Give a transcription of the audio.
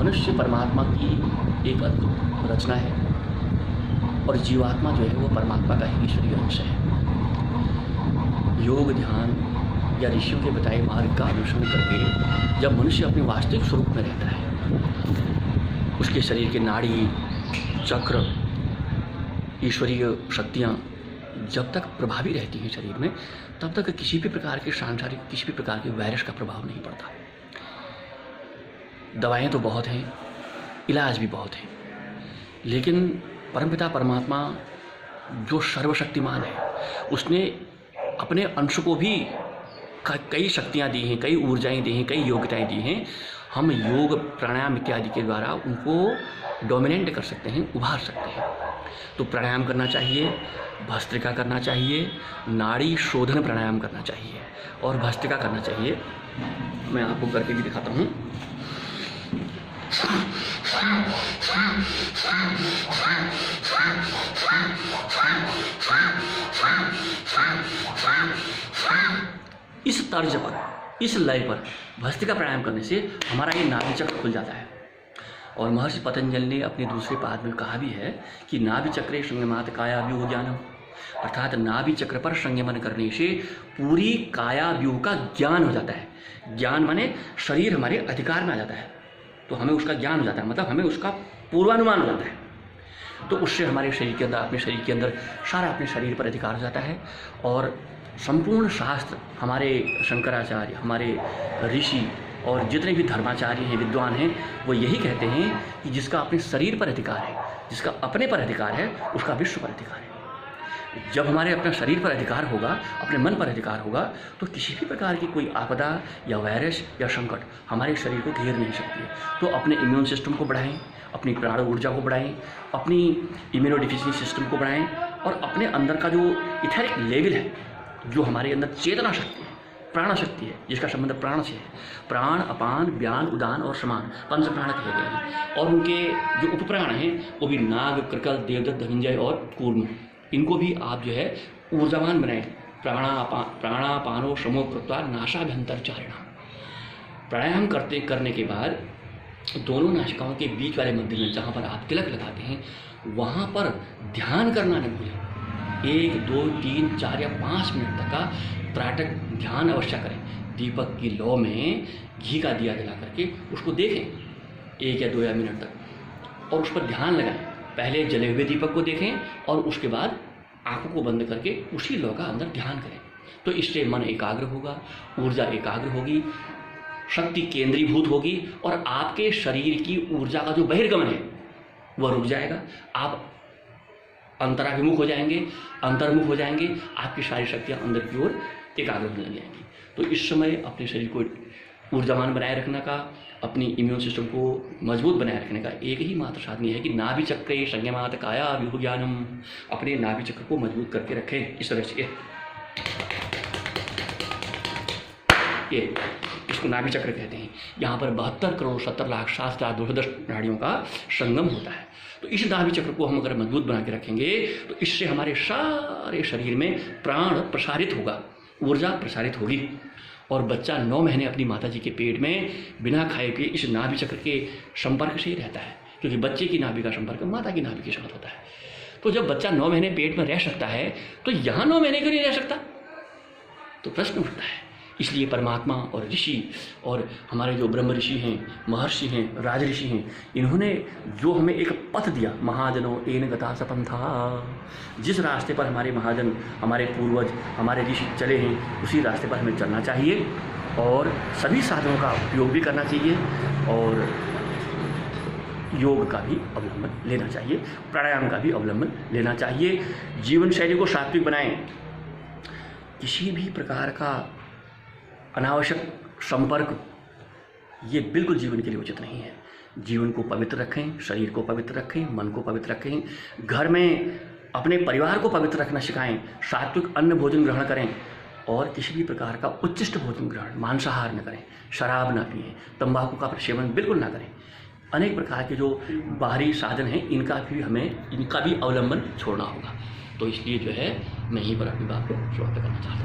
मनुष्य परमात्मा की एक अद्भुत रचना है और जीवात्मा जो है वो परमात्मा का ही ईश्वरीय अंश है। योग, ध्यान या ऋषियों के बताए मार्ग का अनुसरण करके जब मनुष्य अपने वास्तविक स्वरूप में रहता है, उसके शरीर के नाड़ी, चक्र, ईश्वरीय शक्तियाँ जब तक प्रभावी रहती हैं शरीर में, तब तक किसी भी प्रकार के सांसारिक, किसी भी प्रकार के वायरस का प्रभाव नहीं पड़ता। दवाएं तो बहुत हैं, इलाज भी बहुत हैं, लेकिन परमपिता परमात्मा जो सर्वशक्तिमान है, उसने अपने अंश को भी कई शक्तियाँ दी हैं, कई ऊर्जाएं दी हैं, कई योग्यताएं दी हैं। हम योग, प्राणायाम इत्यादि के द्वारा उनको डोमिनेट कर सकते हैं, उभार सकते हैं। तो प्राणायाम करना चाहिए, भस्त्रिका करना चाहिए, नाड़ी शोधन प्राणायाम करना चाहिए और भस्त्रिका करना चाहिए। मैं आपको करके भी दिखाता हूँ। इस तर्ज पर, इस लय पर भस्त्रिका प्राणायाम करने से हमारा ये नाभि चक्र खुल जाता है। और महर्षि पतंजलि ने अपने दूसरे पाद में कहा भी है कि नाभि चक्रे संयमात कायाव्यूह ज्ञानम, अर्थात नाभि चक्र पर संयमन करने से पूरी कायाव्यूह का ज्ञान हो जाता है। ज्ञान माने शरीर हमारे अधिकार में आ जाता है, तो हमें उसका ज्ञान हो जाता है, मतलब हमें उसका पूर्वानुमान हो जाता है। तो उससे हमारे शरीर के अंदर, अपने शरीर के अंदर सारा अपने शरीर पर अधिकार हो जाता है। और संपूर्ण शास्त्र, हमारे शंकराचार्य, हमारे ऋषि और जितने भी धर्माचार्य हैं, विद्वान हैं, वो यही कहते हैं कि जिसका अपने शरीर पर अधिकार है, जिसका अपने पर अधिकार है, उसका विश्व पर अधिकार है। जब हमारे अपना शरीर पर अधिकार होगा, अपने मन पर अधिकार होगा, तो किसी भी प्रकार की कोई आपदा या वायरस या संकट हमारे शरीर को घेर नहीं सकती है। तो अपने इम्यून सिस्टम को बढ़ाएं, अपनी प्राण ऊर्जा को बढ़ाएं, अपनी इम्यूनोडिफिशियंसी सिस्टम को बढ़ाएं और अपने अंदर का जो इथेरिक लेवल है, जो हमारे अंदर चेतना शक्ति है, प्राण शक्ति है, जिसका संबंध प्राण से है। प्राण, अपान, व्यान, उदान और समान, पंच प्राण कहे गए हैं। और उनके जो उपप्राण हैं वो भी नाग, कृकल, देवदत्त, धनंजय और कूर्म। इनको भी आप जो है ऊर्जावान बनाएं। प्राणापानो श्रमो कृत्वा नासाभ्यंतरचारिणा। प्राणायाम करने के बाद दोनों नासिकाओं के बीच वाले मंदिर में जहाँ पर आप तिलक लगाते हैं, वहाँ पर ध्यान करना न भूलें। 1, 2, 3, 4 या 5 मिनट तक का त्राटक ध्यान अवश्य करें। दीपक की लौ में घी का दिया जला करके उसको देखें 1 या 2 या मिनट तक और उस पर ध्यान लगाएं। पहले जले हुए दीपक को देखें और उसके बाद आंखों को बंद करके उसी लौ का अंदर ध्यान करें। तो इससे मन एकाग्र होगा, ऊर्जा एकाग्र होगी, शक्ति केंद्रीभूत होगी और आपके शरीर की ऊर्जा का जो बहिर्गमन है वह रुक जाएगा। आप अंतराभिमुख हो जाएंगे, अंतर्मुख हो जाएंगे, आपकी सारी शक्तियाँ अंदर की ओर एकाग्र होने लग जाएंगी। तो इस समय अपने शरीर को ऊर्जावान बनाए रखने का, अपनी इम्यून सिस्टम को मजबूत बनाए रखने का एक ही मात्र साधन है कि नाभि चक्रे संयमात कायाव्यूह ज्ञानम। अपने नाभि चक्र को मजबूत करके रखें इस तरह से। ये इसको नाभि चक्र कहते हैं। यहाँ पर 72 करोड़ 70 लाख 7,210 नाड़ियों का संगम होता है। तो इस नाभि चक्र को हम अगर मजबूत बना के रखेंगे तो इससे हमारे सारे शरीर में प्राण प्रसारित होगा, ऊर्जा प्रसारित होगी। और बच्चा 9 महीने अपनी माता जी के पेट में बिना खाए पिए इस नाभि चक्र के संपर्क से ही रहता है, क्योंकि बच्चे की नाभि का संपर्क माता की नाभि के साथ होता है। तो जब बच्चा 9 महीने पेट में रह सकता है तो यहाँ 9 महीने क्यों नहीं रह सकता? तो प्रश्न उठता है। इसलिए परमात्मा और ऋषि और हमारे जो ब्रह्म ऋषि हैं, महर्षि हैं, राज ऋषि हैं, इन्होंने जो हमें एक पथ दिया, महाजनों तेन गता सपंथा, जिस रास्ते पर हमारे महाजन, हमारे पूर्वज, हमारे ऋषि चले हैं उसी रास्ते पर हमें चलना चाहिए और सभी साधनों का उपयोग भी करना चाहिए और योग का भी अवलंबन लेना चाहिए, प्राणायाम का भी अवलंबन लेना चाहिए। जीवन शैली को सात्विक बनाएं। किसी भी प्रकार का अनावश्यक संपर्क ये बिल्कुल जीवन के लिए उचित नहीं है। जीवन को पवित्र रखें, शरीर को पवित्र रखें, मन को पवित्र रखें, घर में अपने परिवार को पवित्र रखना सिखाएं, सात्विक अन्न भोजन ग्रहण करें और किसी भी प्रकार का उच्चिष्ट भोजन ग्रहण, मांसाहार न करें, शराब न पिएं, तंबाकू का सेवन बिल्कुल ना करें। अनेक प्रकार के जो बाहरी साधन हैं इनका भी अवलंबन छोड़ना होगा। तो इसलिए जो है मैं यहीं पर अपनी बात को समाप्त करना चाहता हूँ।